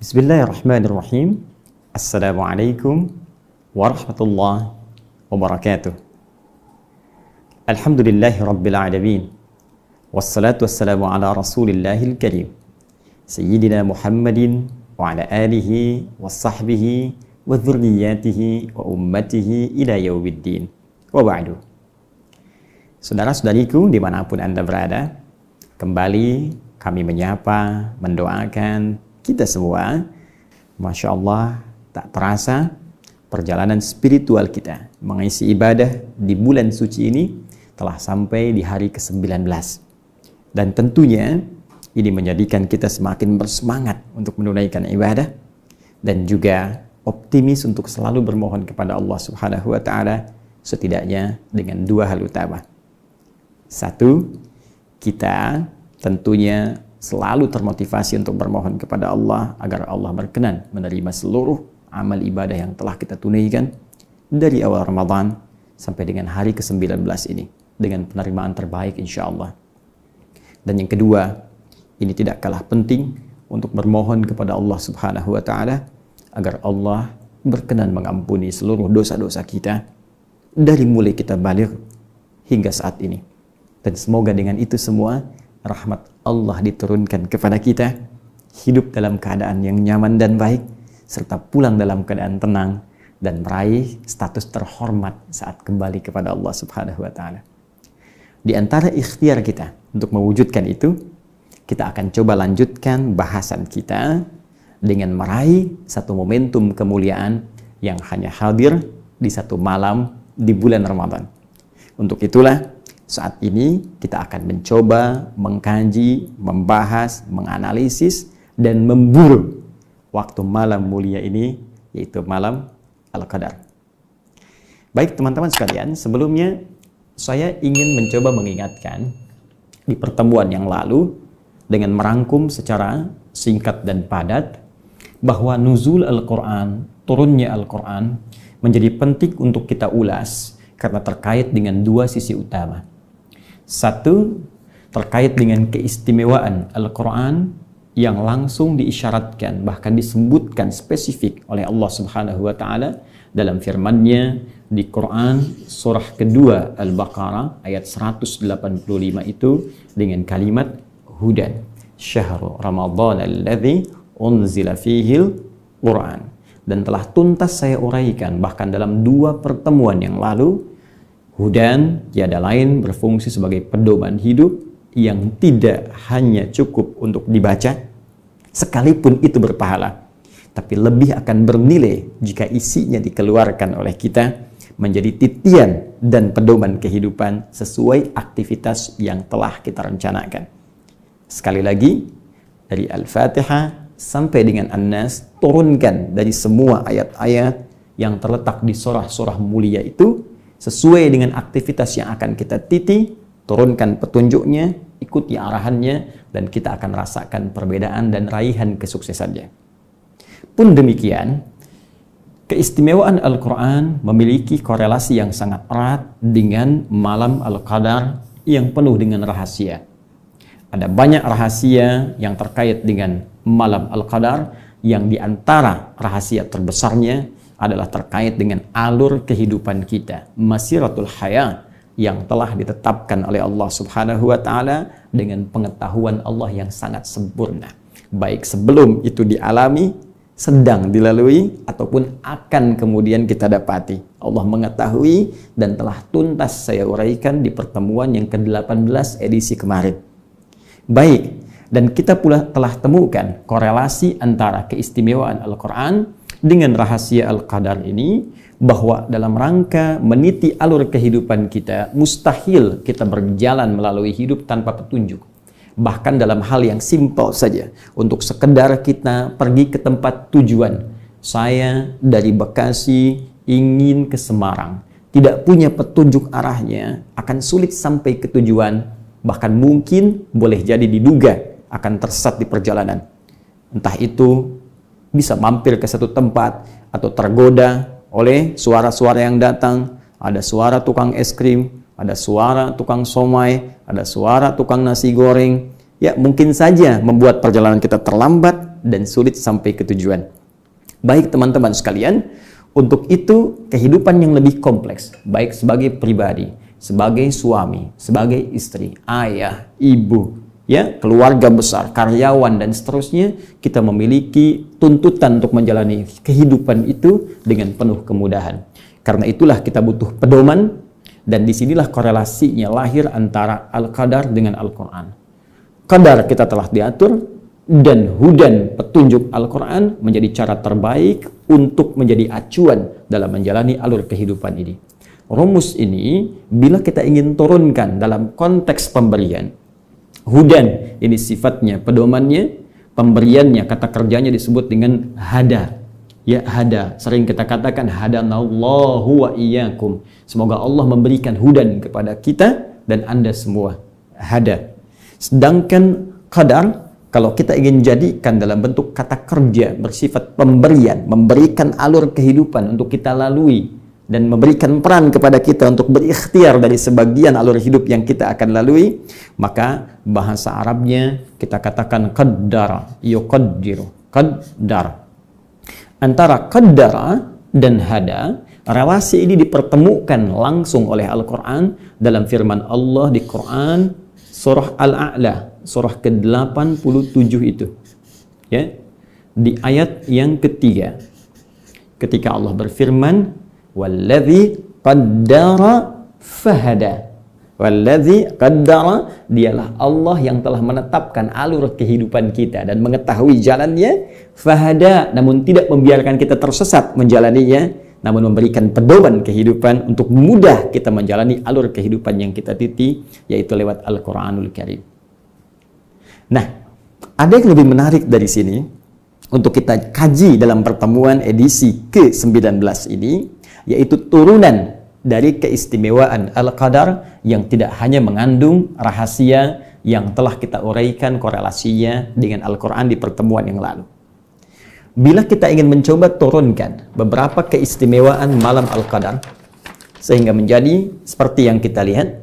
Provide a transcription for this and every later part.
Bismillahirrahmanirrahim. Assalamualaikum warahmatullahi wabarakatuh. Alhamdulillahi rabbil alamin. Wassalatu wassalamu ala rasulillahil karim Sayyidina Muhammadin wa ala alihi wa sahbihi wa dhurriyyatihi wa ummatihi ila yaumiddin. Wa ba'du. Saudara-saudariku dimanapun Anda berada, kembali kami menyapa, mendoakan kita semua. Masya Allah, tak terasa perjalanan spiritual kita mengisi ibadah di bulan suci ini telah sampai di hari ke-19. Dan tentunya ini menjadikan kita semakin bersemangat untuk menunaikan ibadah dan juga optimis untuk selalu bermohon kepada Allah Subhanahu wa Ta'ala, setidaknya dengan dua hal utama. Satu, kita tentunya selalu termotivasi untuk bermohon kepada Allah agar Allah berkenan menerima seluruh amal ibadah yang telah kita tunaikan dari awal Ramadan sampai dengan hari ke-19 ini dengan penerimaan terbaik insya Allah. Dan yang kedua, ini tidak kalah penting untuk bermohon kepada Allah Subhanahu wa Ta'ala agar Allah berkenan mengampuni seluruh dosa-dosa kita dari mulai kita balik hingga saat ini. Dan semoga dengan itu semua rahmat Allah diturunkan kepada kita, hidup dalam keadaan yang nyaman dan baik, serta pulang dalam keadaan tenang dan meraih status terhormat saat kembali kepada Allah Subhanahu wa Ta'ala. Di antara ikhtiar kita untuk mewujudkan itu, kita akan coba lanjutkan bahasan kita dengan meraih satu momentum kemuliaan yang hanya hadir di satu malam di bulan Ramadan. Untuk itulah saat ini kita akan mencoba mengkaji, membahas, menganalisis, dan memburu waktu malam mulia ini, yaitu malam Al-Qadar. Baik teman-teman sekalian, sebelumnya saya ingin mencoba mengingatkan di pertemuan yang lalu dengan merangkum secara singkat dan padat bahwa nuzul Al-Quran, turunnya Al-Quran menjadi penting untuk kita ulas karena terkait dengan dua sisi utama. Satu, terkait dengan keistimewaan Al-Quran yang langsung diisyaratkan, bahkan disebutkan spesifik oleh Allah Subhanahu wa Ta'ala dalam firman-Nya di Quran surah kedua Al-Baqarah ayat 185 itu dengan kalimat hudan syahrul ramadhan alladzi unzila fihil Quran. Dan telah tuntas saya uraikan bahkan dalam dua pertemuan yang lalu, hudan tiada lain berfungsi sebagai pedoman hidup yang tidak hanya cukup untuk dibaca, sekalipun itu berpahala, tapi lebih akan bernilai jika isinya dikeluarkan oleh kita menjadi titian dan pedoman kehidupan sesuai aktivitas yang telah kita rencanakan. Sekali lagi, dari Al-Fatihah sampai dengan An-Nas, turunkan dari semua ayat-ayat yang terletak di surah-surah mulia itu sesuai dengan aktivitas yang akan kita titi, turunkan petunjuknya, ikuti arahannya, dan kita akan rasakan perbedaan dan raihan kesuksesannya. Pun demikian, keistimewaan Al-Quran memiliki korelasi yang sangat erat dengan malam Al-Qadar yang penuh dengan rahasia. Ada banyak rahasia yang terkait dengan malam Al-Qadar, yang diantara rahasia terbesarnya adalah terkait dengan alur kehidupan kita, masiratul haya, yang telah ditetapkan oleh Allah Subhanahu wa Ta'ala dengan pengetahuan Allah yang sangat sempurna, baik sebelum itu dialami, sedang dilalui, ataupun akan kemudian kita dapati. Allah mengetahui dan telah tuntas saya uraikan di pertemuan yang ke-18 edisi kemarin. Baik, dan kita pula telah temukan korelasi antara keistimewaan Al-Quran dengan rahasia Al-Qadar ini, bahwa dalam rangka meniti alur kehidupan kita, mustahil kita berjalan melalui hidup tanpa petunjuk. Bahkan dalam hal yang simpel saja, untuk sekedar kita pergi ke tempat tujuan. Saya dari Bekasi ingin ke Semarang, tidak punya petunjuk arahnya, akan sulit sampai ke tujuan, bahkan mungkin boleh jadi diduga akan tersesat di perjalanan. Entah itu bisa mampir ke satu tempat atau tergoda oleh suara-suara yang datang. Ada suara tukang es krim, ada suara tukang somai, ada suara tukang nasi goreng. Ya, mungkin saja membuat perjalanan kita terlambat dan sulit sampai ke tujuan. Baik teman-teman sekalian, untuk itu kehidupan yang lebih kompleks, baik sebagai pribadi, sebagai suami, sebagai istri, ayah, ibu, ya, keluarga besar, karyawan dan seterusnya, kita memiliki tuntutan untuk menjalani kehidupan itu dengan penuh kemudahan. Karena itulah kita butuh pedoman, dan disinilah korelasinya lahir antara Al-Qadar dengan Al-Quran. Qadar kita telah diatur, dan hudan petunjuk Al-Quran menjadi cara terbaik untuk menjadi acuan dalam menjalani alur kehidupan ini. Rumus ini bila kita ingin turunkan dalam konteks pemberian, hudan ini sifatnya pedomannya, pemberiannya kata kerjanya disebut dengan hada. Ya, hada, sering kita katakan hadanallahu wa iyyakum. Semoga Allah memberikan hudan kepada kita dan Anda semua. Hada. Sedangkan qadar, kalau kita ingin jadikan dalam bentuk kata kerja bersifat pemberian, memberikan alur kehidupan untuk kita lalui dan memberikan peran kepada kita untuk berikhtiar dari sebagian alur hidup yang kita akan lalui, maka bahasa Arabnya kita katakan qaddara, yuqaddiru, qaddar. Antara qaddara dan hada, relasi ini dipertemukan langsung oleh Al-Quran dalam firman Allah di Quran surah Al-A'la, surah ke-87 itu. Ya. Di ayat yang ketiga, ketika Allah berfirman, "Walladzi qaddara fahada." Walladzi qaddara, dialah Allah yang telah menetapkan alur kehidupan kita dan mengetahui jalannya, fahada, namun tidak membiarkan kita tersesat menjalaninya, namun memberikan pedoman kehidupan untuk mudah kita menjalani alur kehidupan yang kita titi, yaitu lewat Al-Quranul Karim. Nah, ada yang lebih menarik dari sini untuk kita kaji dalam pertemuan edisi ke-19 ini, yaitu turunan dari keistimewaan Al-Qadar yang tidak hanya mengandung rahasia yang telah kita uraikan korelasinya dengan Al-Quran di pertemuan yang lalu. Bila kita ingin mencoba turunkan beberapa keistimewaan malam Al-Qadar sehingga menjadi seperti yang kita lihat,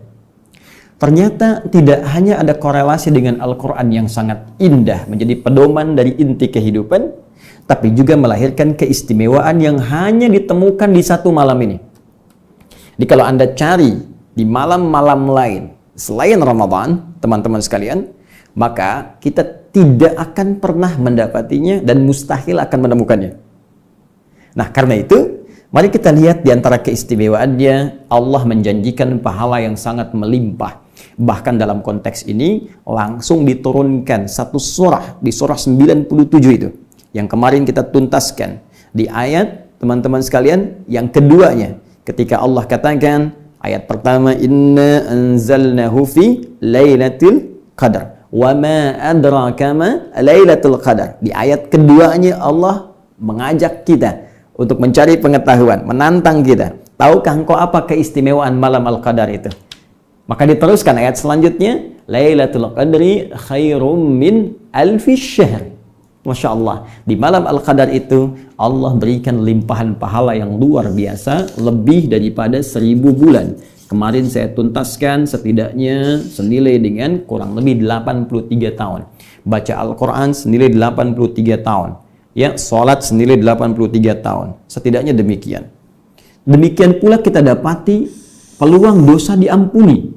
ternyata tidak hanya ada korelasi dengan Al-Quran yang sangat indah menjadi pedoman dari inti kehidupan, tapi juga melahirkan keistimewaan yang hanya ditemukan di satu malam ini. Jadi kalau Anda cari di malam-malam lain selain Ramadan, teman-teman sekalian, maka kita tidak akan pernah mendapatinya dan mustahil akan menemukannya. Nah, karena itu, mari kita lihat di antara keistimewaannya, Allah menjanjikan pahala yang sangat melimpah. Bahkan dalam konteks ini, langsung diturunkan satu surah, di surah 97 itu, yang kemarin kita tuntaskan. Di ayat, teman-teman sekalian, yang keduanya, ketika Allah katakan, ayat pertama, Inna anzalnahu fi lailatul qadar. Wa ma adraka ma lailatul qadar. Di ayat keduanya Allah mengajak kita untuk mencari pengetahuan, menantang kita. Tahukah engkau apa keistimewaan malam Al-Qadar itu? Maka diteruskan ayat selanjutnya, Lailatul Qadri khairum min alfi syahr. Masya Allah, di malam Al-Qadar itu Allah berikan limpahan pahala yang luar biasa, lebih daripada 1000 bulan. Kemarin saya tuntaskan setidaknya senilai dengan kurang lebih 83 tahun. Baca Al-Quran senilai 83 tahun. Ya, sholat senilai 83 tahun. Setidaknya demikian. Demikian pula kita dapati peluang dosa diampuni.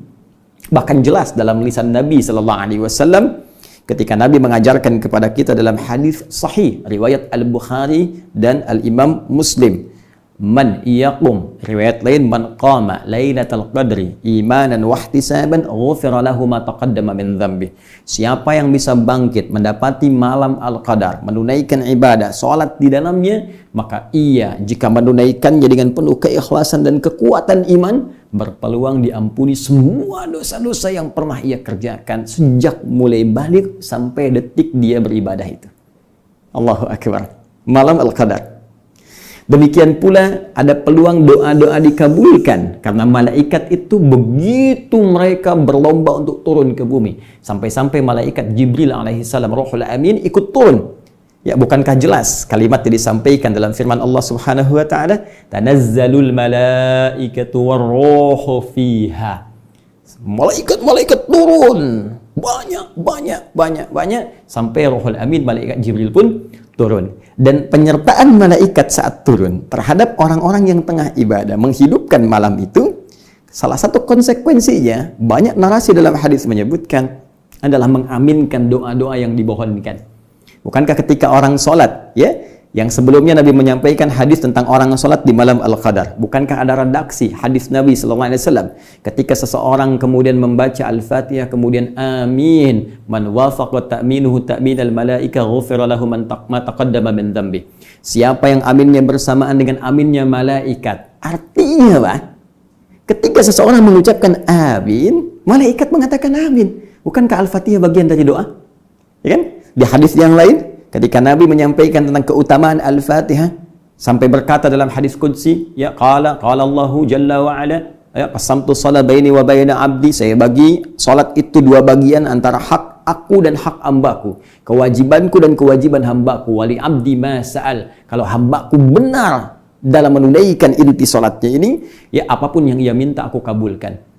Bahkan jelas dalam lisan Nabi SAW ketika Nabi mengajarkan kepada kita dalam hadis sahih riwayat Al-Bukhari dan Al-Imam Muslim. Man yaqum, riwayat lain, man qama lailatul qadri imanan wa ihtisaban ghufira lahu ma taqaddama min dhanbi. Siapa yang bisa bangkit mendapati malam Al-Qadar, menunaikan ibadah, salat di dalamnya, maka ia jika menunaikannya dengan penuh keikhlasan dan kekuatan iman, berpeluang diampuni semua dosa-dosa yang pernah ia kerjakan sejak mulai balik sampai detik dia beribadah itu. Allahu Akbar. Malam Al-Qadar. Demikian pula ada peluang doa-doa dikabulkan karena malaikat itu begitu mereka berlomba untuk turun ke bumi, sampai-sampai malaikat Jibril alaihissalam Ruhul Amin ikut turun. Ya, bukankah jelas kalimat yang disampaikan dalam firman Allah Subhanahu wa taala, tanazzalul malaikatu warruhu fiha. Malaikat-malaikat turun Banyak. Sampai Ruhul Amin, malaikat Jibril pun turun. Dan penyertaan malaikat saat turun terhadap orang-orang yang tengah ibadah, menghidupkan malam itu, salah satu konsekuensinya, banyak narasi dalam hadis menyebutkan, adalah mengaminkan doa-doa yang dibohonkan. Bukankah ketika orang sholat, ya, yang sebelumnya Nabi menyampaikan hadis tentang orang sholat di malam Al-Qadar. Bukankah ada redaksi hadis Nabi SAW ketika seseorang kemudian membaca Al-Fatihah kemudian amin, man wafaqa ta'minuhu ta'minal malaika ghufira lahu ma taqaddama min dhanbi. Siapa yang aminnya bersamaan dengan aminnya malaikat. Artinya apa? Ketika seseorang mengucapkan amin, malaikat mengatakan amin. Bukankah Al-Fatihah bagian dari doa? Ya kan? Di hadis yang lain ketika Nabi menyampaikan tentang keutamaan Al-Fatihah sampai berkata dalam hadis qudsi, ya qala Allahu jalla wa ala, ya qasamtu shalat baini wa baina abdi, saya bagi salat itu dua bagian antara hak aku dan hak hambaku, kewajibanku dan kewajiban hambaku, wali abdi ma sa'al, kalau hambaku benar dalam menunaikan inti salatnya ini, ya apapun yang ia minta aku kabulkan.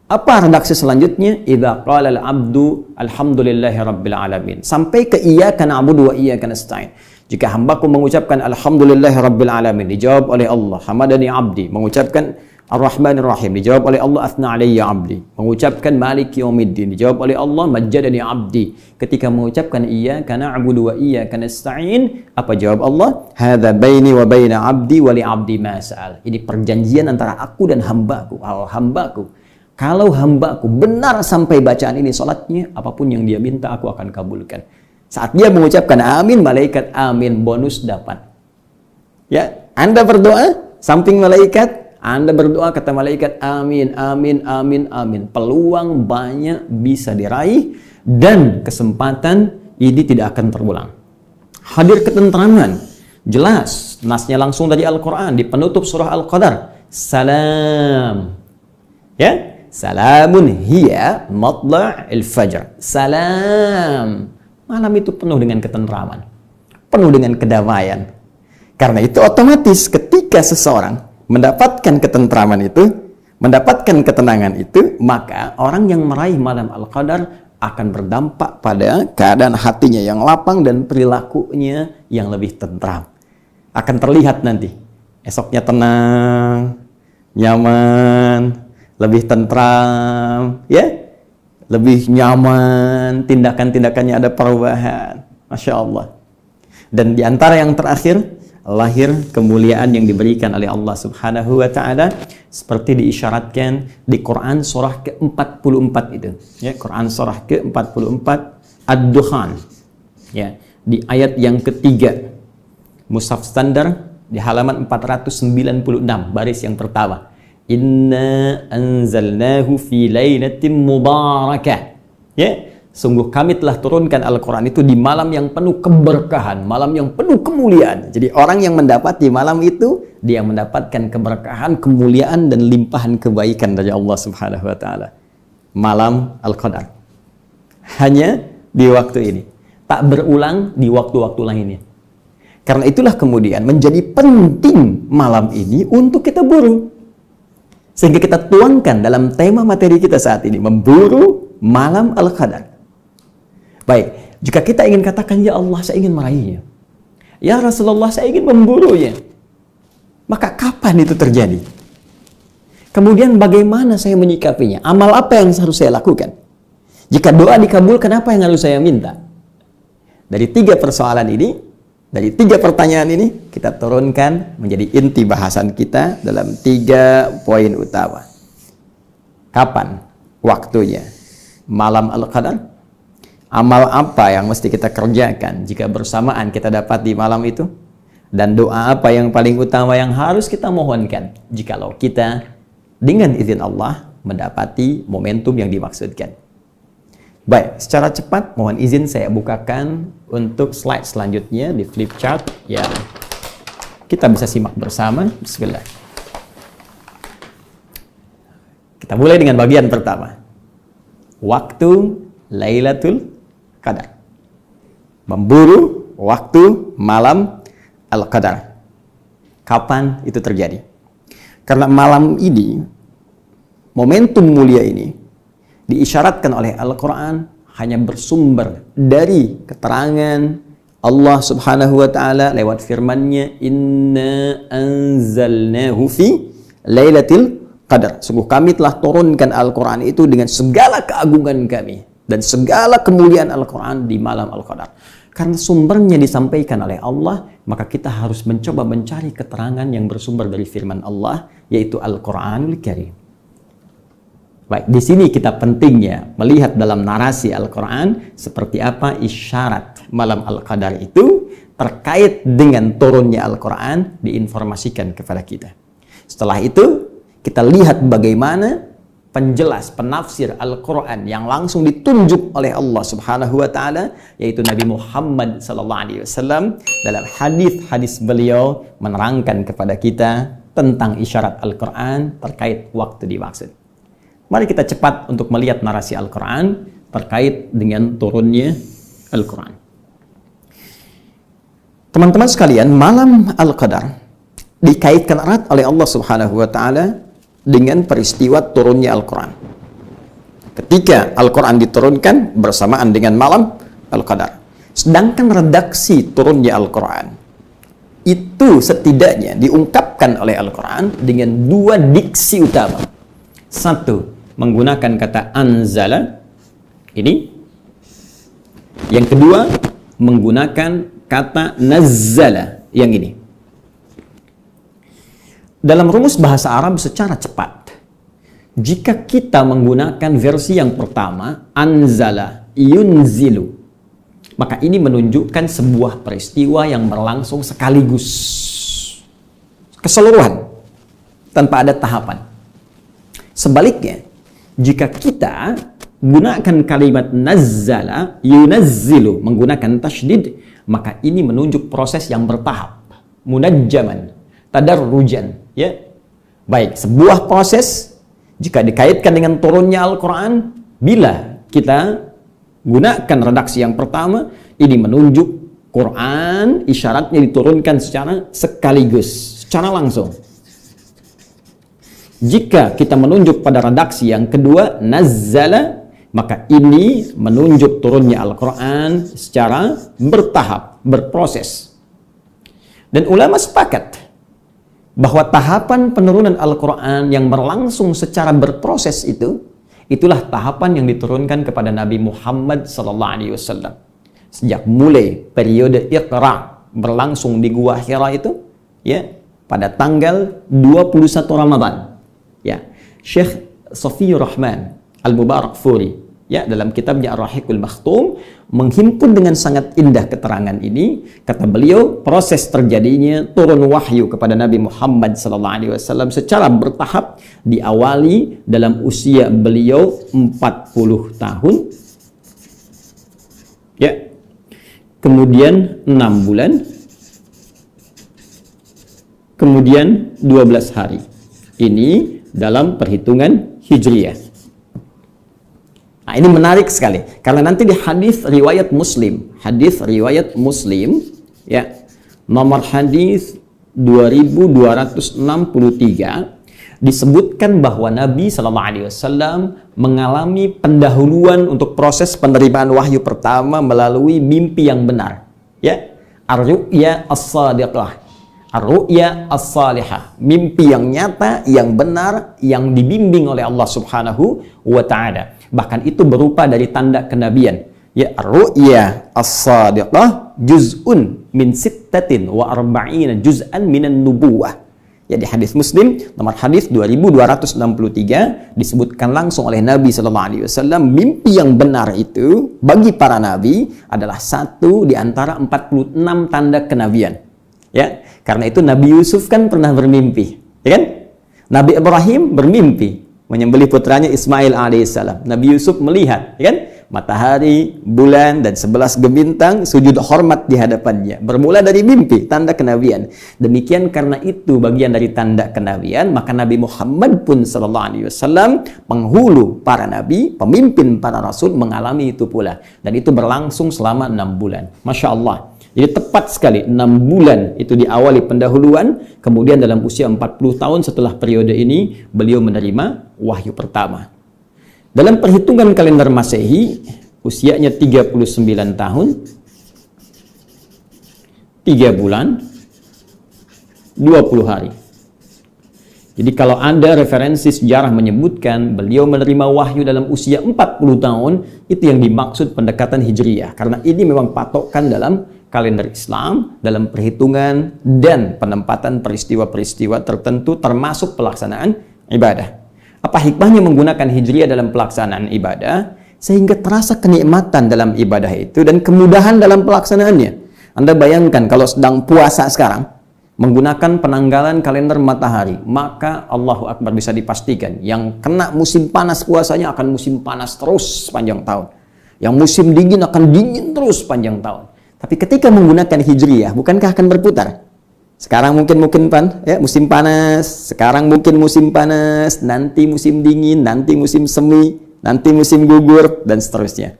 Apa redaksi selanjutnya? Idza qala al-'abdu alhamdulillahi rabbil alamin. Sampai ke iyyaka na'budu wa iyyaka nasta'in. Jika hambaku mengucapkan alhamdulillahi rabbil alamin, dijawab oleh Allah, hamadani 'abdi. Mengucapkan ar-rahmanir rahim, dijawab oleh Allah, athna 'alayya 'abdi. Mengucapkan maliki yaumiddin, dijawab oleh Allah, majjadani 'abdi. Ketika mengucapkan iyyaka na'budu wa iyyaka nasta'in, apa jawab Allah? Hadza baini wa baina 'abdi wa li 'abdi ma sa'al. Ini perjanjian antara aku dan hambaku. Kalau hambaku benar sampai bacaan ini salatnya, apapun yang dia minta aku akan kabulkan. Saat dia mengucapkan amin, malaikat amin, bonus dapat. Ya, Anda berdoa, samping malaikat, Anda berdoa, kata malaikat amin, amin, amin, amin. Peluang banyak bisa diraih dan kesempatan ini tidak akan terulang. Hadir ketentraman, jelas, nasnya langsung dari Al-Quran, di penutup surah Al-Qadar. Salam. Ya, salamun hiya matla'il fajr. Salam. Malam itu penuh dengan ketentraman, penuh dengan kedamaian. Karena itu otomatis ketika seseorang mendapatkan ketentraman itu, mendapatkan ketenangan itu, maka orang yang meraih malam Al-Qadar akan berdampak pada keadaan hatinya yang lapang dan perilakunya yang lebih tentram. Akan terlihat nanti esoknya tenang, nyaman, lebih tentram, ya, lebih nyaman, tindakan-tindakannya ada perubahan, Masya Allah. Dan di antara yang terakhir, lahir kemuliaan yang diberikan oleh Allah Subhanahu wa Ta'ala, seperti diisyaratkan di Quran surah ke-44 itu, ya, Quran surah ke-44 Ad-Dukhan, ya, di ayat yang ketiga, mushaf standar di halaman 496, baris yang pertama. Inna anzalnahu fi lailatin mubarakah. Ya, sungguh kami telah turunkan Al-Quran itu di malam yang penuh keberkahan, malam yang penuh kemuliaan. Jadi orang yang mendapati malam itu, dia mendapatkan keberkahan, kemuliaan, dan limpahan kebaikan dari Allah Subhanahu wa Ta'ala. Malam Al-Qadar hanya di waktu ini, tak berulang di waktu-waktu lainnya. Karena itulah kemudian menjadi penting malam ini untuk kita buru. Sehingga kita tuangkan dalam tema materi kita saat ini, memburu malam Al-Qadar. Baik, jika kita ingin katakan, ya Allah, saya ingin meraihnya, ya Rasulullah, saya ingin memburunya, maka kapan itu terjadi? Kemudian bagaimana saya menyikapinya? Amal apa yang harus saya lakukan? Jika doa dikabulkan, apa yang harus saya minta? Dari tiga persoalan ini, dari tiga pertanyaan ini, kita turunkan menjadi inti bahasan kita dalam 3 poin utama. Kapan waktunya malam Al-Qadar? Amal apa yang mesti kita kerjakan jika bersamaan kita dapat di malam itu? Dan doa apa yang paling utama yang harus kita mohonkan jikalau kita dengan izin Allah mendapati momentum yang dimaksudkan? Baik, secara cepat mohon izin saya bukakan untuk slide selanjutnya di flip chart ya. Kita bisa simak bersama. Bismillah. Kita mulai dengan bagian pertama. Waktu Lailatul Qadar. Memburu waktu malam Al-Qadar. Kapan itu terjadi? Karena malam ini, momentum mulia ini diisyaratkan oleh Al-Quran hanya bersumber dari keterangan Allah Subhanahu wa taala lewat firman-Nya, "Inna anzalnahu fi lailatul qadar." Sungguh kami telah turunkan Al-Qur'an itu dengan segala keagungan kami dan segala kemuliaan Al-Qur'an di malam Al-Qadar. Karena sumbernya disampaikan oleh Allah, maka kita harus mencoba mencari keterangan yang bersumber dari firman Allah, yaitu Al-Qur'anul Karim. Baik, di sini kita pentingnya melihat dalam narasi Al-Quran seperti apa isyarat malam Al-Qadar itu terkait dengan turunnya Al-Quran diinformasikan kepada kita. Setelah itu, kita lihat bagaimana penjelas, penafsir Al-Quran yang langsung ditunjuk oleh Allah Subhanahu wa taala, yaitu Nabi Muhammad SAW dalam hadis-hadis beliau menerangkan kepada kita tentang isyarat Al-Quran terkait waktu dimaksud. Mari kita cepat untuk melihat narasi Al-Quran terkait dengan turunnya Al-Quran. Teman-teman sekalian, malam Al-Qadar dikaitkan erat oleh Allah Subhanahu wa taala dengan peristiwa turunnya Al-Quran. Ketika Al-Quran diturunkan bersamaan dengan malam Al-Qadar. Sedangkan redaksi turunnya Al-Quran itu setidaknya diungkapkan oleh Al-Quran dengan dua diksi utama. Satu, menggunakan kata anzala ini. Yang kedua, menggunakan kata nazzala yang ini. Dalam rumus bahasa Arab secara cepat, jika kita menggunakan versi yang pertama, anzala yunzilu, maka ini menunjukkan sebuah peristiwa yang berlangsung sekaligus, keseluruhan, tanpa ada tahapan. Sebaliknya, jika kita gunakan kalimat nazzala yunazzilu menggunakan tasydid, maka ini menunjuk proses yang bertahap, munajjaman, tadarrujan, ya. Baik, sebuah proses jika dikaitkan dengan turunnya Al-Qur'an, bila kita gunakan redaksi yang pertama, ini menunjuk Quran isyaratnya diturunkan secara sekaligus, secara langsung. Jika kita menunjuk pada redaksi yang kedua, nazzala, maka ini menunjuk turunnya Al-Quran secara bertahap, berproses. Dan ulama sepakat bahwa tahapan penurunan Al-Quran yang berlangsung secara berproses itu, itulah tahapan yang diturunkan kepada Nabi Muhammad SAW. Sejak mulai periode Iqra berlangsung di Gua Hira itu, ya, pada tanggal 21 Ramadan. Ya, Syekh Safiyur Rahman Al-Mubarakfuri, ya, dalam kitabnya Ar-Rahiqul Makhtum menghimpun dengan sangat indah keterangan ini. Kata beliau, proses terjadinya turun wahyu kepada Nabi Muhammad SAW secara bertahap diawali dalam usia beliau 40 tahun, ya, kemudian 6 bulan, kemudian 12 hari. Ini dalam perhitungan Hijriyah. Nah, ini menarik sekali karena nanti di hadis riwayat Muslim, ya, nomor hadis 2263 disebutkan bahwa Nabi SAW mengalami pendahuluan untuk proses penerimaan wahyu pertama melalui mimpi yang benar, ya, ar-ru'ya as-sadiqah, ar-ru'ya as-salihah, mimpi yang nyata, yang benar, yang dibimbing oleh Allah Subhanahu wa ta'ala. Bahkan itu berupa dari tanda kenabian. Ya, ar-ru'ya as-sadiqah juz'un min sittatin wa arba'ina juz'an minan nubuwah. Ya, di hadis Muslim nomor hadis 2263 disebutkan langsung oleh Nabi SAW, mimpi yang benar itu bagi para nabi adalah satu di antara 46 tanda kenabian. Ya, karena itu Nabi Yusuf kan pernah bermimpi, ya kan? Nabi Ibrahim bermimpi menyembelih putranya Ismail alaihissalam. Nabi Yusuf melihat, ya kan? Matahari, bulan, dan 11 bintang sujud hormat di hadapannya. Bermula dari mimpi, tanda kenabian. Demikian karena itu bagian dari tanda kenabian, maka Nabi Muhammad pun SAW, penghulu para nabi, pemimpin para rasul, mengalami itu pula. Dan itu berlangsung selama 6 bulan. Masya Allah. Jadi tepat sekali, 6 bulan itu diawali pendahuluan, kemudian dalam usia 40 tahun setelah periode ini, beliau menerima wahyu pertama. Dalam perhitungan kalender Masehi, usianya 39 tahun, 3 bulan, 20 hari. Jadi kalau ada referensi sejarah menyebutkan beliau menerima wahyu dalam usia 40 tahun, itu yang dimaksud pendekatan hijriyah. Karena ini memang patokan dalam kalender Islam, dalam perhitungan dan penempatan peristiwa-peristiwa tertentu termasuk pelaksanaan ibadah. Apa hikmahnya menggunakan hijriyah dalam pelaksanaan ibadah? Sehingga terasa kenikmatan dalam ibadah itu dan kemudahan dalam pelaksanaannya. Anda bayangkan kalau sedang puasa sekarang, menggunakan penanggalan kalender matahari, maka Allahu Akbar bisa dipastikan yang kena musim panas puasanya akan musim panas terus sepanjang tahun. Yang musim dingin akan dingin terus sepanjang tahun. Tapi ketika menggunakan hijriyah, bukankah akan berputar? Sekarang mungkin musim panas, sekarang mungkin musim panas, nanti musim dingin, nanti musim semi, nanti musim gugur, dan seterusnya.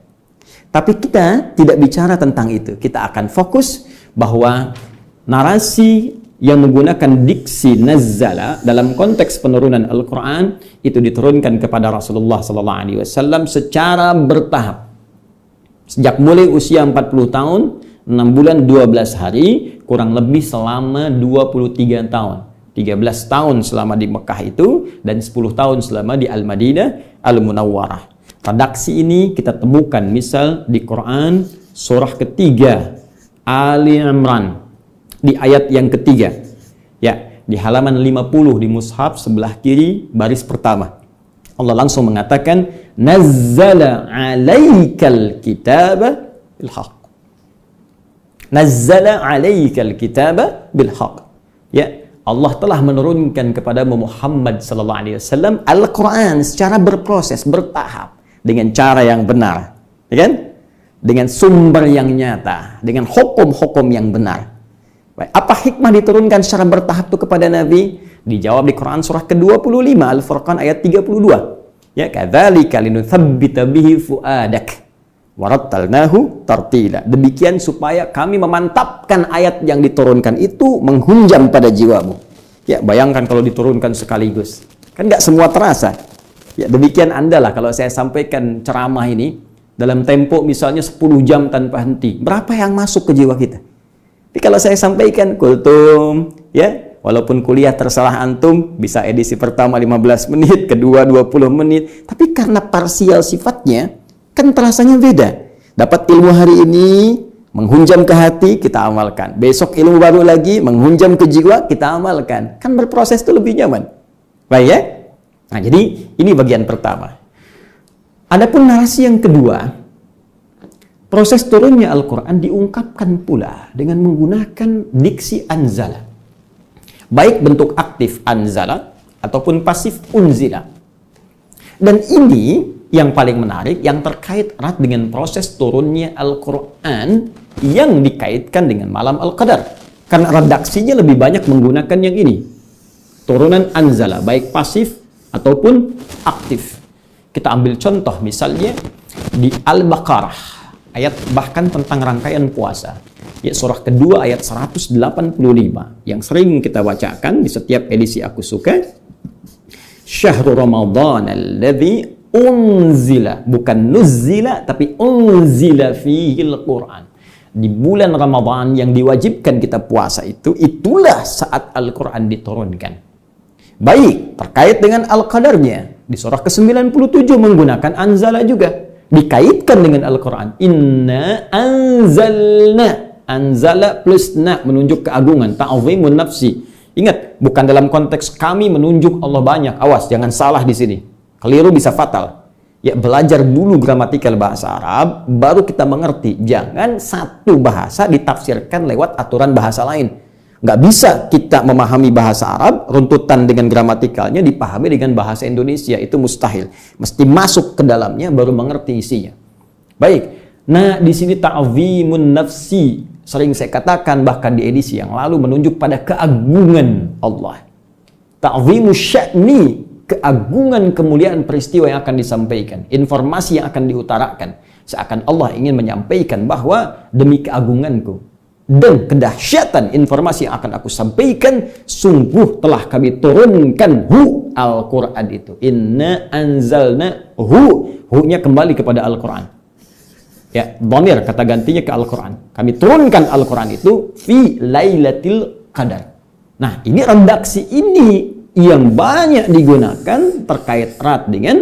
Tapi kita tidak bicara tentang itu. Kita akan fokus bahwa narasi yang menggunakan diksi nazzala dalam konteks penurunan Al-Quran itu diturunkan kepada Rasulullah SAW secara bertahap. Sejak mulai usia 40 tahun, 6 bulan 12 hari, kurang lebih selama 23 tahun. 13 tahun selama di Mekah itu, dan 10 tahun selama di Al-Madinah Al-Munawwarah. Redaksi ini kita temukan misal di Quran surah ketiga Ali Imran di ayat yang ketiga, ya, di halaman 50 di mushaf sebelah kiri baris pertama. Allah langsung mengatakan nazzala 'alaikal kitaba bil haqq. Nazzala 'alaikal kitaba bil haqq. Ya, Allah telah menurunkan kepada Muhammad sallallahu alaihi wasallam Al-Qur'an secara berproses, bertahap, dengan cara yang benar, ya kan? Dengan sumber yang nyata, dengan hukum-hukum yang benar. Baik, apa hikmah diturunkan secara bertahap itu kepada Nabi? Dijawab di Quran surah ke-25 Al-Furqan ayat 32. Ya, kadzalika linutsabbita bihi fuadak warattalnahu tartila. Demikian supaya kami memantapkan ayat yang diturunkan itu menghunjam pada jiwamu. Ya, bayangkan kalau diturunkan sekaligus. Kan nggak semua terasa. Ya, demikian Anda lah kalau saya sampaikan ceramah ini dalam tempo misalnya 10 jam tanpa henti. Berapa yang masuk ke jiwa kita? Tapi kalau saya sampaikan kultum, ya, walaupun kuliah tersalah antum, bisa edisi pertama 15 menit, kedua 20 menit, tapi karena parsial sifatnya, kan terasanya beda. Dapat ilmu hari ini, menghunjam ke hati, kita amalkan. Besok ilmu baru lagi, menghunjam ke jiwa, kita amalkan. Kan berproses itu lebih nyaman. Baik ya? Nah, jadi ini bagian pertama. Adapun narasi yang kedua, proses turunnya Al-Quran diungkapkan pula dengan menggunakan diksi anzala. Baik bentuk aktif anzala ataupun pasif unzila. Dan ini yang paling menarik, yang terkait erat dengan proses turunnya Al-Quran yang dikaitkan dengan malam Al-Qadar. Karena redaksinya lebih banyak menggunakan yang ini. Turunan anzala, baik pasif ataupun aktif. Kita ambil contoh misalnya di Al-Baqarah. Ayat bahkan tentang rangkaian puasa. Ya, surah kedua ayat 185 yang sering kita bacakan di setiap edisi Aku Suka. Syahrul Ramadan alladzi unzila, bukan nuzila tapi unzila fihil Quran. Di bulan Ramadan yang diwajibkan kita puasa itu, itulah saat Al-Quran diturunkan. Baik, terkait dengan Al-Qadarnya di surah ke-97 menggunakan anzala juga. Dikaitkan dengan Al-Quran. Inna anzalna. Anzala plus na menunjuk keagungan. Ta'zimun nafsi. Ingat, bukan dalam konteks kami menunjuk Allah banyak. Awas, jangan salah di sini. Keliru bisa fatal. Ya, belajar dulu gramatikal bahasa Arab, baru kita mengerti. Jangan satu bahasa ditafsirkan lewat aturan bahasa lain. Nggak bisa kita memahami bahasa Arab, runtutan dengan gramatikalnya dipahami dengan bahasa Indonesia. Itu mustahil. Mesti masuk ke dalamnya baru mengerti isinya. Baik. Nah, di sini ta'zimun nafsi. Sering saya katakan bahkan di edisi yang lalu menunjuk pada keagungan Allah. Ta'zimus sya'ni, keagungan kemuliaan peristiwa yang akan disampaikan. Informasi yang akan diutarakan. Seakan Allah ingin menyampaikan bahwa demi keagunganku dan kedahsyatan informasi yang akan aku sampaikan, sungguh telah kami turunkan Al-Quran itu. Inna anzalna hu-nya kembali kepada Al-Quran. Ya, dhamir kata gantinya ke Al-Quran. Kami turunkan Al-Quran itu fi Lailatul Qadar. Nah, ini redaksi ini yang banyak digunakan terkait erat dengan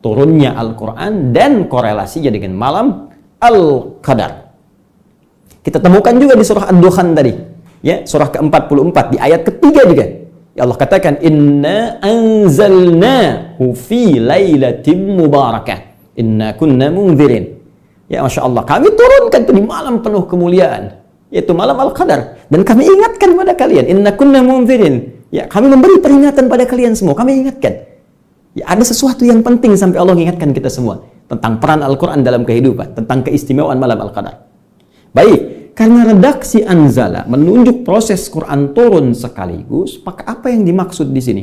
turunnya Al-Quran dan korelasinya dengan malam Al-Qadar. Kita temukan juga di surah Ad-Dukhan tadi, ya, surah ke-44 di ayat ketiga juga. Ya Allah katakan, inna anzalnahu fi lailatin mubarakah inna kunna munzirin. Ya, Masya Allah, kami turunkan itu di malam penuh kemuliaan, yaitu malam Al-Qadar, dan kami ingatkan pada kalian, inna kunna munzirin. Ya, kami memberi peringatan pada kalian semua, kami ingatkan. Ya, ada sesuatu yang penting sampai Allah mengingatkan kita semua tentang peran Al-Quran dalam kehidupan, tentang keistimewaan malam Al-Qadar. Baik, karena redaksi anzala menunjuk proses Quran turun sekaligus, maka apa yang dimaksud di sini?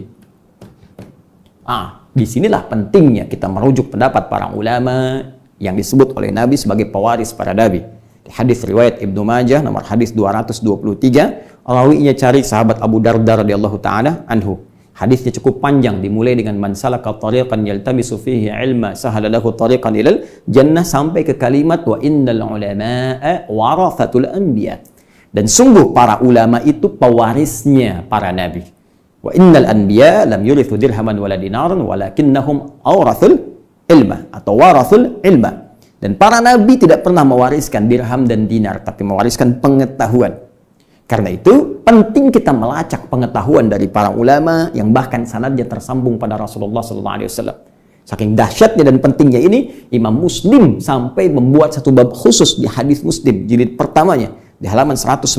Disinilah pentingnya kita merujuk pendapat para ulama yang disebut oleh Nabi sebagai pewaris para nabi. Di hadis riwayat Ibnu Majah nomor hadis 223, rawinya cari sahabat Abu Darda radhiyallahu taala anhu. Hadisnya cukup panjang, dimulai dengan man salaka tariqan yaltamisu fihi ilma sahala lahu tariqan ilal jannah sampai ke kalimat wa innal ulama'a warathatul anbiya. Dan sungguh para ulama itu pewarisnya para nabi. Wa innal anbiya lam yurithu dirhaman wala dinaran walakinnahum awrathul ilma atau warathul ilma. Dan para nabi tidak pernah mewariskan dirham dan dinar, tapi mewariskan pengetahuan. Karena itu penting kita melacak pengetahuan dari para ulama yang bahkan sanadnya tersambung pada Rasulullah SAW. Saking dahsyatnya dan pentingnya ini, Imam Muslim sampai membuat satu bab khusus di hadis Muslim jilid pertamanya di halaman 119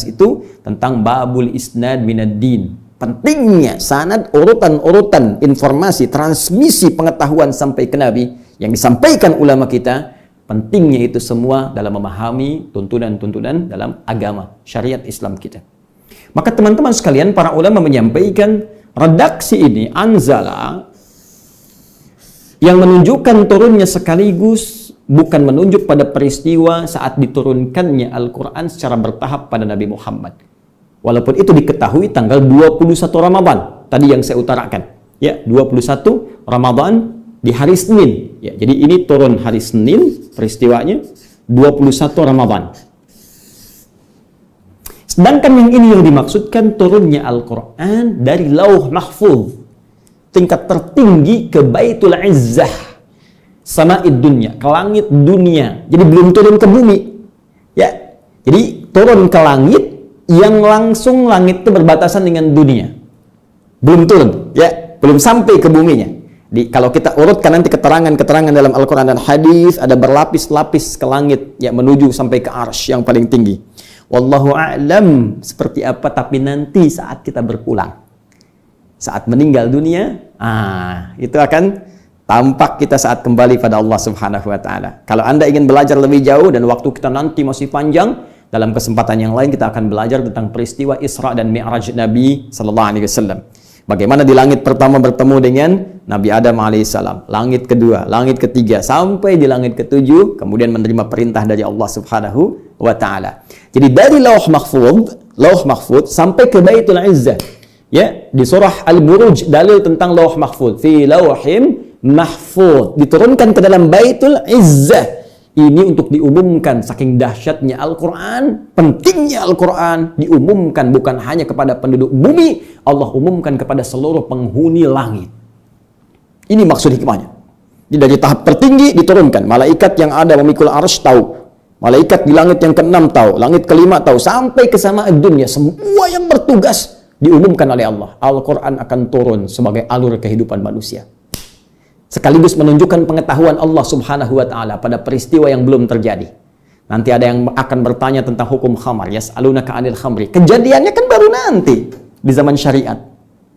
itu tentang babul isnad minad din. Pentingnya sanad, urutan-urutan informasi, transmisi pengetahuan sampai ke Nabi yang disampaikan ulama kita. Pentingnya itu semua dalam memahami tuntunan-tuntunan dalam agama syariat Islam kita. Maka teman-teman sekalian, para ulama menyampaikan redaksi ini anzala yang menunjukkan turunnya sekaligus, bukan menunjuk pada peristiwa saat diturunkannya Al-Quran secara bertahap pada Nabi Muhammad. Walaupun itu diketahui tanggal 21 Ramadan tadi yang saya utarakan, ya, 21 Ramadan di hari Senin. Ya, jadi ini turun hari Senin peristiwanya 21 Ramadan. Sedangkan yang ini yang dimaksudkan turunnya Al-Quran dari Lauh Mahfuz, tingkat tertinggi ke Baitul Izzah, sama'id dunya, ke langit dunia. Jadi belum turun ke bumi. Ya, jadi turun ke langit yang langsung langit itu berbatasan dengan dunia. Belum turun, ya, belum sampai ke buminya. Kalau kita urutkan nanti keterangan-keterangan dalam Al-Quran dan hadis, ada berlapis-lapis ke langit, ya, menuju sampai ke arsy yang paling tinggi. Wallahu a'lam seperti apa, tapi nanti saat kita berpulang, saat meninggal dunia, itu akan tampak kita saat kembali pada Allah Subhanahu wa Ta'ala. Kalau Anda ingin belajar lebih jauh dan waktu kita nanti masih panjang, dalam kesempatan yang lain kita akan belajar tentang peristiwa Isra dan Mi'raj Nabi sallallahu alaihi wasallam. Bagaimana di langit pertama bertemu dengan Nabi Adam alaihissalam, langit kedua, langit ketiga, sampai di langit ketujuh, kemudian menerima perintah dari Allah Subhanahu wa Ta'ala. Jadi dari Lauh Mahfuz sampai ke Baitul Izzah, ya, di surah Al-Buruj dalil tentang Lauh Mahfuz, fi lauhim mahfuz, diturunkan ke dalam Baitul Izzah. Ini untuk diumumkan saking dahsyatnya Al-Quran, pentingnya Al-Quran, diumumkan bukan hanya kepada penduduk bumi, Allah umumkan kepada seluruh penghuni langit. Ini maksud hikmahnya. Jadi dari tahap tertinggi diturunkan, malaikat yang ada memikul arsy tahu, malaikat di langit yang ke-6 tahu, langit ke-5 tahu, sampai ke sama'id dunya, semua yang bertugas diumumkan oleh Allah. Al-Quran akan turun sebagai alur kehidupan manusia, sekaligus menunjukkan pengetahuan Allah Subhanahu wa Ta'ala pada peristiwa yang belum terjadi. Nanti ada yang akan bertanya tentang hukum khamar, yas'alunaka 'anil khamri. Kejadiannya kan baru nanti di zaman syariat,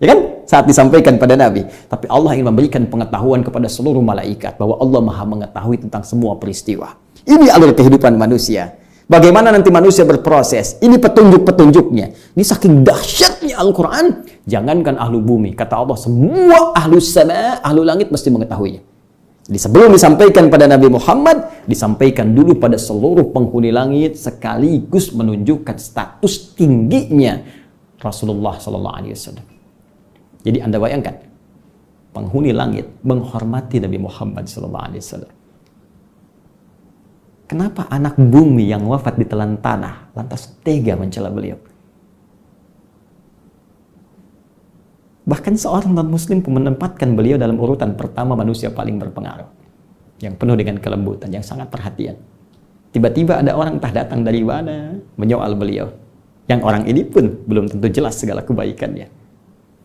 ya kan? Saat disampaikan pada Nabi. Tapi Allah ingin memberikan pengetahuan kepada seluruh malaikat bahwa Allah Maha mengetahui tentang semua peristiwa. Ini alur kehidupan manusia. Bagaimana nanti manusia berproses? Ini petunjuk-petunjuknya. Ini saking dahsyatnya Al-Quran. Jangankan ahlu bumi, kata Allah, semua ahlu sama, ahlu langit mesti mengetahuinya. Jadi sebelum disampaikan pada Nabi Muhammad, disampaikan dulu pada seluruh penghuni langit, sekaligus menunjukkan status tingginya Rasulullah SAW. Jadi Anda bayangkan, penghuni langit menghormati Nabi Muhammad SAW. Kenapa anak bumi yang wafat di telan tanah lantas tega mencela beliau? Bahkan seorang non-muslim pun menempatkan beliau dalam urutan pertama manusia paling berpengaruh, yang penuh dengan kelembutan, yang sangat perhatian. Tiba-tiba ada orang entah datang dari mana menyoal beliau, yang orang ini pun belum tentu jelas segala kebaikannya.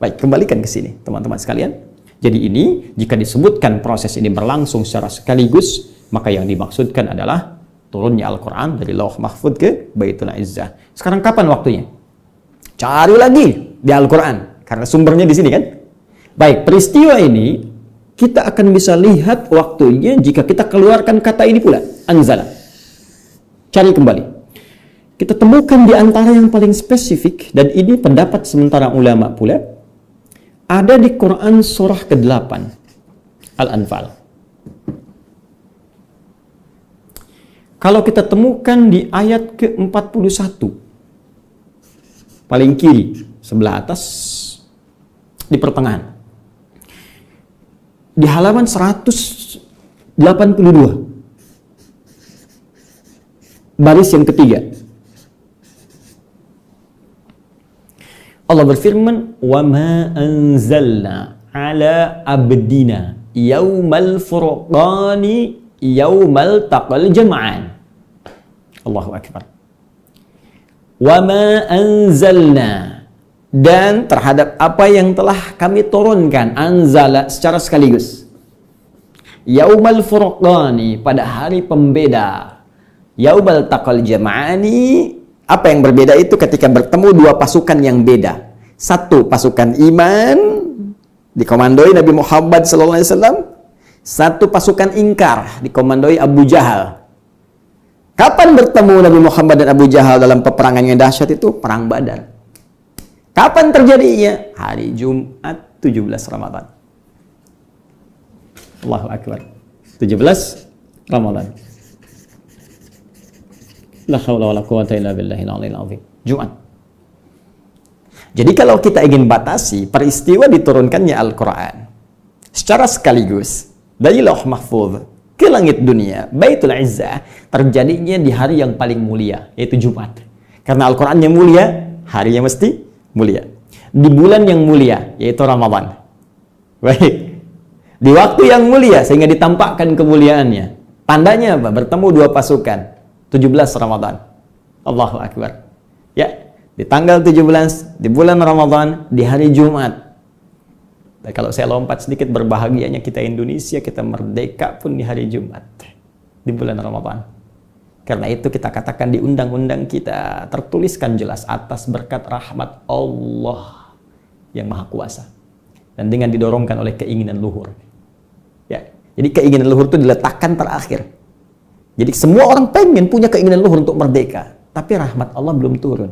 Baik, kembalikan ke sini teman-teman sekalian. Jadi ini, jika disebutkan proses ini berlangsung secara sekaligus, maka yang dimaksudkan adalah turunnya Al-Quran dari Lauh Mahfud ke Baitul Izzah. Sekarang kapan waktunya? Cari lagi di Al-Quran, karena sumbernya di sini kan. Baik, peristiwa ini kita akan bisa lihat waktunya jika kita keluarkan kata ini pula, anzala. Cari kembali. Kita temukan di antara yang paling spesifik, dan ini pendapat sementara ulama pula, ada di Quran surah ke-8, Al-Anfal. Kalau kita temukan di ayat ke-41, paling kiri, sebelah atas, di pertengahan. Di halaman 182, baris yang ketiga. Allah berfirman, "Wa ma anzalna ala abdina yaumal furqani yaumal taqal jam'an." Allahu akbar. Wa ma anzalna, dan terhadap apa yang telah kami turunkan, anzala secara sekaligus. Yaumal furqani, pada hari pembeda. Yaumal taqal jam'ani, apa yang berbeda itu ketika bertemu dua pasukan yang beda. Satu pasukan iman dikomandoi Nabi Muhammad SAW, satu pasukan ingkar dikomandoi Abu Jahal. Kapan bertemu Nabi Muhammad dan Abu Jahal dalam peperangan yang dahsyat itu? Perang Badar. Kapan terjadinya? Hari Jumat 17 Ramadan. Allahu Akbar. 17 Ramadan. La haula wala quwata illa billahil aliyil azim. Jumat. Jadi kalau kita ingin batasi peristiwa diturunkannya Al-Quran secara sekaligus dari Lauh Mahfuz ke langit dunia, Baitul Izzah, terjadinya di hari yang paling mulia, yaitu Jumat. Karena Al-Quran yang mulia, harinya mesti mulia. Di bulan yang mulia, yaitu Ramadan. Baik. Di waktu yang mulia, sehingga ditampakkan kemuliaannya. Tandanya apa? Bertemu dua pasukan. 17 Ramadan. Allahu Akbar. Ya, di tanggal 17, di bulan Ramadan, di hari Jumat. Dan kalau saya lompat sedikit, berbahagianya kita Indonesia, kita merdeka pun di hari Jumat. Di bulan Ramadan. Karena itu kita katakan di undang-undang kita, tertuliskan jelas atas berkat rahmat Allah yang Maha Kuasa. Dan dengan didorongkan oleh keinginan luhur. Ya, jadi keinginan luhur itu diletakkan terakhir. Jadi semua orang pengen punya keinginan luhur untuk merdeka, tapi rahmat Allah belum turun.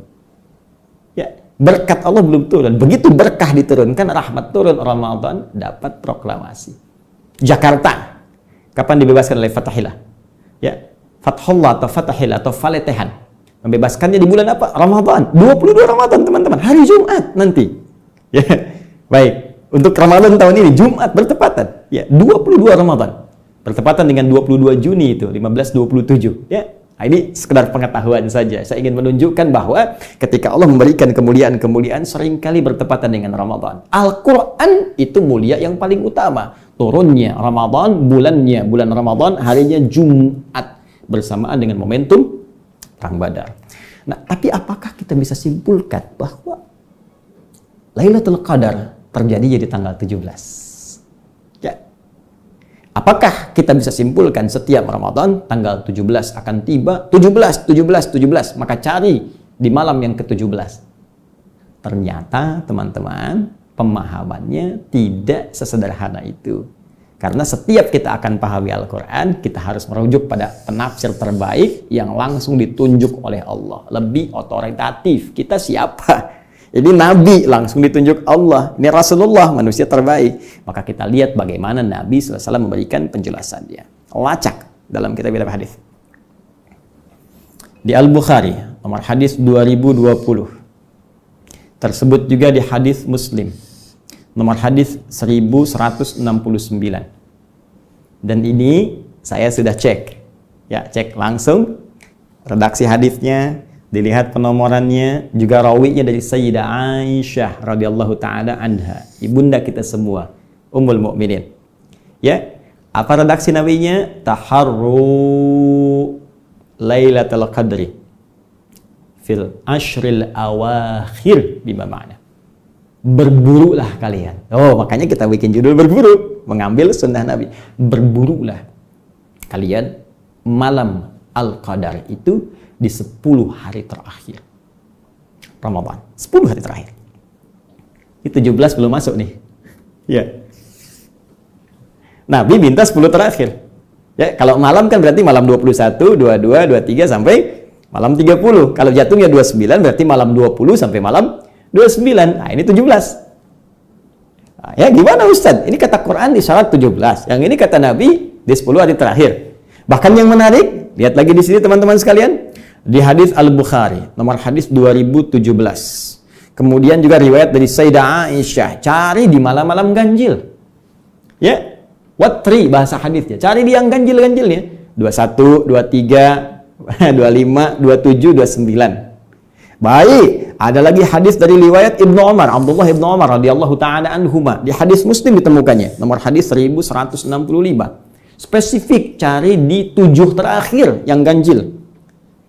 Ya, berkat Allah belum turun. Begitu berkah diturunkan, rahmat turun, Ramadan dapat proklamasi. Jakarta, kapan dibebaskan oleh Fatahillah? Ya, Fathullah atau Fatahillah atau Faletehan. Membebaskannya di bulan apa? Ramadan. 22 Ramadan, teman-teman. Hari Jumat nanti. Ya, baik. Untuk Ramadan tahun ini, Jumat bertepatan. Ya, 22 Ramadan. Bertepatan dengan 22 Juni itu, 1527. Ya, ini sekedar pengetahuan saja. Saya ingin menunjukkan bahwa ketika Allah memberikan kemuliaan-kemuliaan seringkali bertepatan dengan Ramadan. Al-Quran itu mulia yang paling utama. Turunnya Ramadan, bulannya bulan Ramadan, harinya Jumat. Bersamaan dengan momentum Perang Badar. Nah, tapi apakah kita bisa simpulkan bahwa Lailatul Qadar terjadi di tanggal 17? Apakah kita bisa simpulkan setiap Ramadan tanggal 17 akan tiba? 17, maka cari di malam yang ke-17. Ternyata teman-teman, pemahamannya tidak sesederhana itu. Karena setiap kita akan pahami Al-Quran, kita harus merujuk pada penafsir terbaik yang langsung ditunjuk oleh Allah. Lebih otoritatif. Kita siapa? Ini Nabi langsung ditunjuk Allah. Ini Rasulullah, manusia terbaik. Maka kita lihat bagaimana Nabi SAW memberikan penjelasan dia. Lacak dalam kitab-kitab hadis. Di Al-Bukhari, nomor hadis 2020. Tersebut juga di hadis Muslim. Nomor hadis 1169. Dan ini saya sudah cek. Ya, cek langsung redaksi hadisnya, dilihat penomorannya, juga rawinya dari Sayyidah Aisyah radhiyallahu taala anha, ibunda kita semua, Ummul Mukminin. Ya, apa redaksi nabinya? Taharru Lailatul Qadri fil ashril awakhir, bima ma'na. Berburulah kalian. Oh, makanya kita bikin judul berburu, mengambil sunnah Nabi. Berburulah kalian malam Al-Qadar itu di 10 hari terakhir Ramadan. 10 hari terakhir. Itu 17 belum masuk nih. Ya. Nabi minta 10 terakhir. Ya, kalau malam kan berarti malam 21, 22, 23 sampai malam 30. Kalau jatuhnya 29 berarti malam 20 sampai malam 29. Nah, ini 17. Nah, ya gimana Ustaz? Ini kata Quran isyarat 17. Yang ini kata Nabi di 10 hari terakhir. Bahkan yang menarik, lihat lagi di sini teman-teman sekalian, di hadis Al-Bukhari, nomor hadis 2017. Kemudian juga riwayat dari Sayyidah Aisyah, cari di malam-malam ganjil. Ya, watri bahasa hadisnya. Cari di yang ganjil-ganjilnya. 21, 23, 25, 27, 29. Baik, ada lagi hadis dari riwayat Ibnu Umar, Abdullah Ibnu Umar radhiyallahu taala anhuma. Di hadis Muslim ditemukannya, nomor hadis 1165. Spesifik cari di 7 terakhir yang ganjil.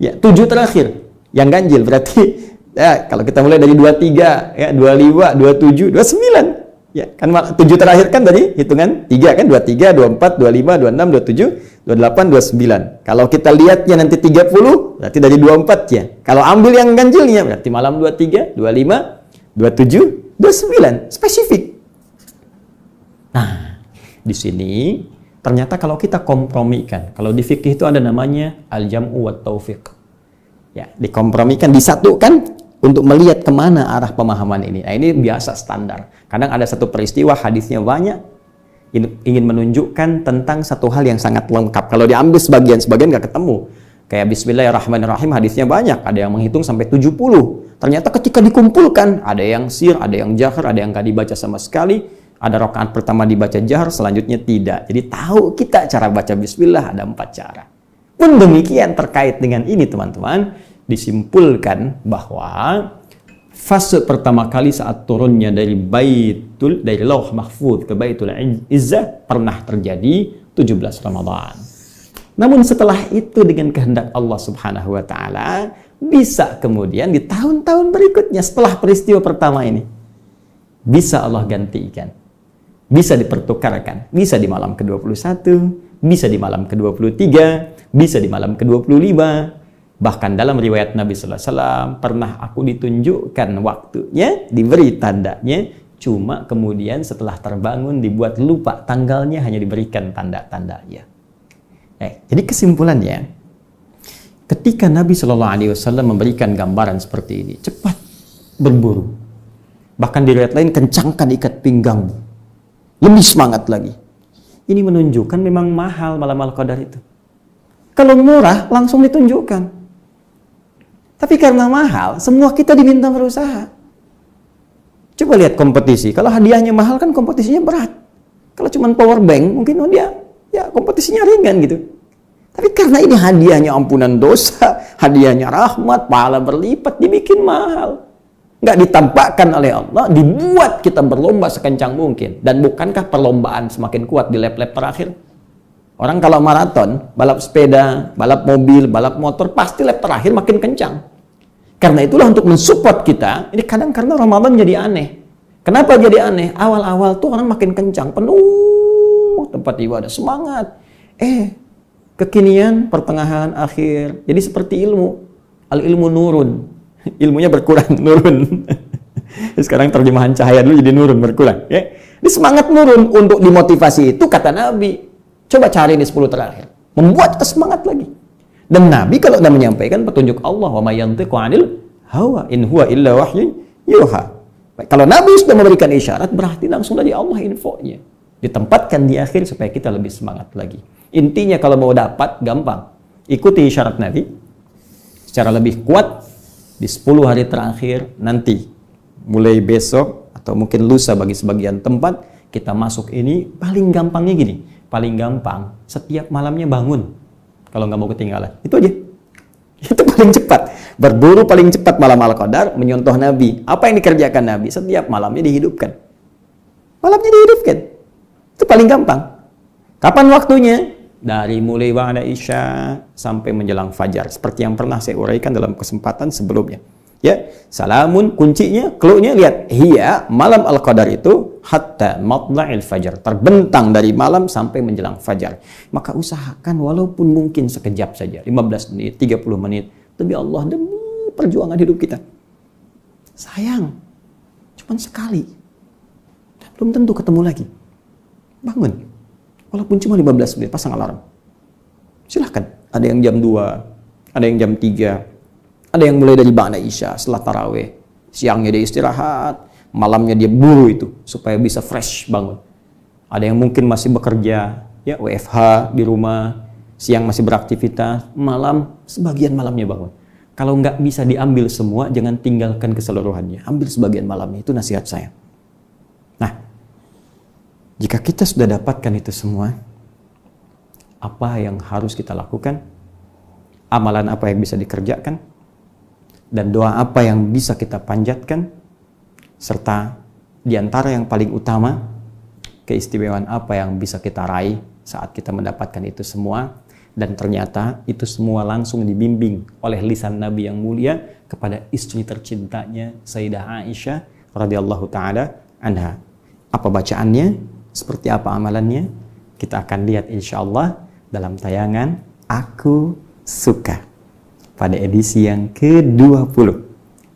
Ya, 7 terakhir yang ganjil berarti ya kalau kita mulai dari 23, ya 25, 27, 29. Ya, kan 7 terakhir kan tadi hitungan 3 kan, 23, 24, 25, 26, 27, 28, 29. Kalau kita lihatnya nanti 30 berarti dari 24 ya. Kalau ambil yang ganjilnya berarti malam 23, 25, 27, 29. Spesifik. Nah, di sini ternyata kalau kita kompromikan, kalau di fikih itu ada namanya al-jam'u wa taufiq. Ya, dikompromikan, disatukan untuk melihat kemana arah pemahaman ini. Nah, ini biasa standar. Kadang ada satu peristiwa, hadisnya banyak, ingin menunjukkan tentang satu hal yang sangat lengkap. Kalau diambil sebagian nggak ketemu. Kayak Bismillahirrahmanirrahim, hadisnya banyak. Ada yang menghitung sampai 70. Ternyata ketika dikumpulkan, ada yang sir, ada yang jahar, ada yang nggak dibaca sama sekali. Ada rakaat pertama dibaca jahar, selanjutnya tidak. Jadi tahu kita cara baca Bismillah ada 4 cara. Pun demikian terkait dengan ini teman-teman, disimpulkan bahwa fase pertama kali saat turunnya dari Lauh Mahfuz ke Baitul Izzah pernah terjadi 17 Ramadan. Namun setelah itu dengan kehendak Allah Subhanahu wa taala bisa kemudian di tahun-tahun berikutnya setelah peristiwa pertama ini bisa Allah gantikan. Bisa dipertukarkan, bisa di malam ke-21, bisa di malam ke-23, bisa di malam ke-25. Bahkan dalam riwayat Nabi Sallallahu Alaihi Wasallam pernah aku ditunjukkan waktunya, diberi tandanya, cuma kemudian setelah terbangun dibuat lupa tanggalnya, hanya diberikan tanda-tandanya. Jadi kesimpulannya, ketika Nabi Sallallahu Alaihi Wasallam memberikan gambaran seperti ini, cepat berburu. Bahkan di riwayat lain, kencangkan ikat pinggangmu, lebih semangat lagi. Ini menunjukkan memang mahal malam Al-Qadar itu. Kalau murah langsung ditunjukkan. Tapi karena mahal, semua kita diminta berusaha. Coba lihat kompetisi. Kalau hadiahnya mahal kan kompetisinya berat. Kalau cuma power bank, mungkin dia ya kompetisinya ringan gitu. Tapi karena ini hadiahnya ampunan dosa, hadiahnya rahmat, pahala berlipat, dibikin mahal. Nggak ditampakkan oleh Allah, dibuat kita berlomba sekencang mungkin. Dan bukankah perlombaan semakin kuat di lap-lap terakhir? Orang kalau maraton, balap sepeda, balap mobil, balap motor, pasti lap terakhir makin kencang. Karena itulah untuk mensupport kita, ini kadang karena Ramadan jadi aneh. Kenapa jadi aneh? Awal-awal tuh orang makin kencang, penuh tempat ibadah, semangat. Kekinian, pertengahan, akhir, jadi seperti ilmu. Al-ilmu nurun. Ilmunya berkurang, nurun. Sekarang terjemahan cahaya dulu jadi nurun, berkurang. Ya. Ini semangat nurun. Untuk dimotivasi itu, kata Nabi, coba cari di 10 terakhir. Membuat kita semangat lagi. Dan Nabi kalau sudah menyampaikan petunjuk Allah, wa may yantiqu 'anil hawa in huwa illa wahyun yuha. Kalau Nabi sudah memberikan isyarat, berarti langsung dari Allah infonya. Ditempatkan di akhir supaya kita lebih semangat lagi. Intinya kalau mau dapat, gampang. Ikuti isyarat Nabi secara lebih kuat di 10 hari terakhir nanti. Mulai besok atau mungkin lusa bagi sebagian tempat, kita masuk ini paling gampangnya gini. Paling gampang, setiap malamnya bangun. kalau nggak mau ketinggalan. Itu aja. Itu paling cepat. Berburu paling cepat malam Al-Qadar, menyontoh Nabi. Apa yang dikerjakan Nabi? Setiap malamnya dihidupkan. Malamnya dihidupkan. Itu paling gampang. Kapan waktunya? Dari mulai ba'da Isya sampai menjelang fajar. Seperti yang pernah saya uraikan dalam kesempatan sebelumnya. Ya, salamun kuncinya, clue-nya lihat. Iya, malam Al-Qadar itu hatta matla'il fajar, terbentang dari malam sampai menjelang fajar. Maka usahakan walaupun mungkin sekejap saja, 15 menit, 30 menit, demi Allah, demi perjuangan hidup kita. Sayang, cuma sekali. Dan belum tentu ketemu lagi. Bangun. Walaupun cuma 15 menit, pasang alarm. Silahkan. Ada yang jam 2, ada yang jam 3, ada yang mulai dari ba'da Isya setelah tarawih. Siangnya dia istirahat, malamnya dia buru itu supaya bisa fresh bangun. Ada yang mungkin masih bekerja, ya WFH di rumah, siang masih beraktivitas, malam sebagian malamnya bangun. Kalau nggak bisa diambil semua, jangan tinggalkan keseluruhannya. Ambil sebagian malamnya, itu nasihat saya. Nah, jika kita sudah dapatkan itu semua, apa yang harus kita lakukan? Amalan apa yang bisa dikerjakan? Dan doa apa yang bisa kita panjatkan, serta diantara yang paling utama, keistimewaan apa yang bisa kita raih saat kita mendapatkan itu semua, dan ternyata itu semua langsung dibimbing oleh lisan Nabi yang mulia kepada istri tercintanya Sayyidah Aisyah radhiyallahu taala anha. Apa bacaannya? Seperti apa amalannya? Kita akan lihat insyaallah dalam tayangan Aku Suka pada edisi yang ke-20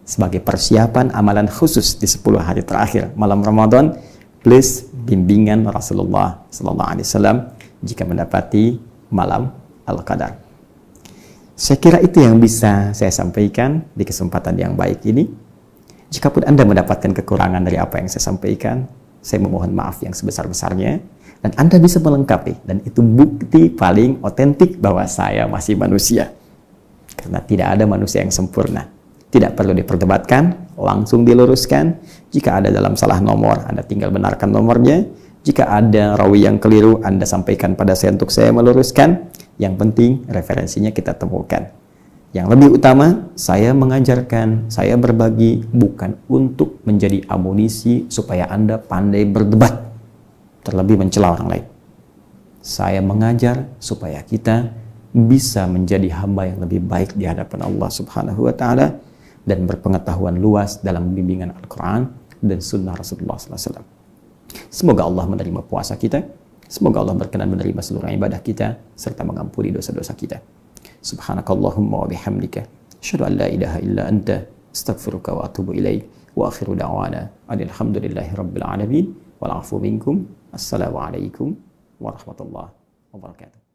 sebagai persiapan amalan khusus di 10 hari terakhir malam Ramadan plus bimbingan Rasulullah sallallahu alaihi wasallam jika mendapati malam Al-Qadar. Saya kira itu yang bisa saya sampaikan di kesempatan yang baik ini. Jikapun Anda mendapatkan kekurangan dari apa yang saya sampaikan, saya memohon maaf yang sebesar-besarnya, dan Anda bisa melengkapi, dan itu bukti paling otentik bahwa saya masih manusia. Karena tidak ada manusia yang sempurna. Tidak perlu diperdebatkan, langsung diluruskan. Jika ada dalam salah nomor, Anda tinggal benarkan nomornya. Jika ada rawi yang keliru, Anda sampaikan pada saya untuk saya meluruskan. Yang penting referensinya kita temukan. Yang lebih utama, saya mengajarkan, saya berbagi bukan untuk menjadi amunisi supaya Anda pandai berdebat, terlebih mencela orang lain. Saya mengajar supaya kita bisa menjadi hamba yang lebih baik di hadapan Allah Subhanahu wa taala dan berpengetahuan luas dalam bimbingan Al-Qur'an dan sunnah Rasulullah sallallahu alaihi wasallam. Semoga Allah menerima puasa kita, semoga Allah berkenan menerima seluruh ibadah kita serta mengampuni dosa-dosa kita. Subhanakallahumma wa bihamdika asyhadu an la ilaha illa anta astaghfiruka wa atubu ilaik wa akhiru da'wana alhamdulillahi rabbil alamin wal afu minkum. Assalamualaikum warahmatullahi wabarakatuh.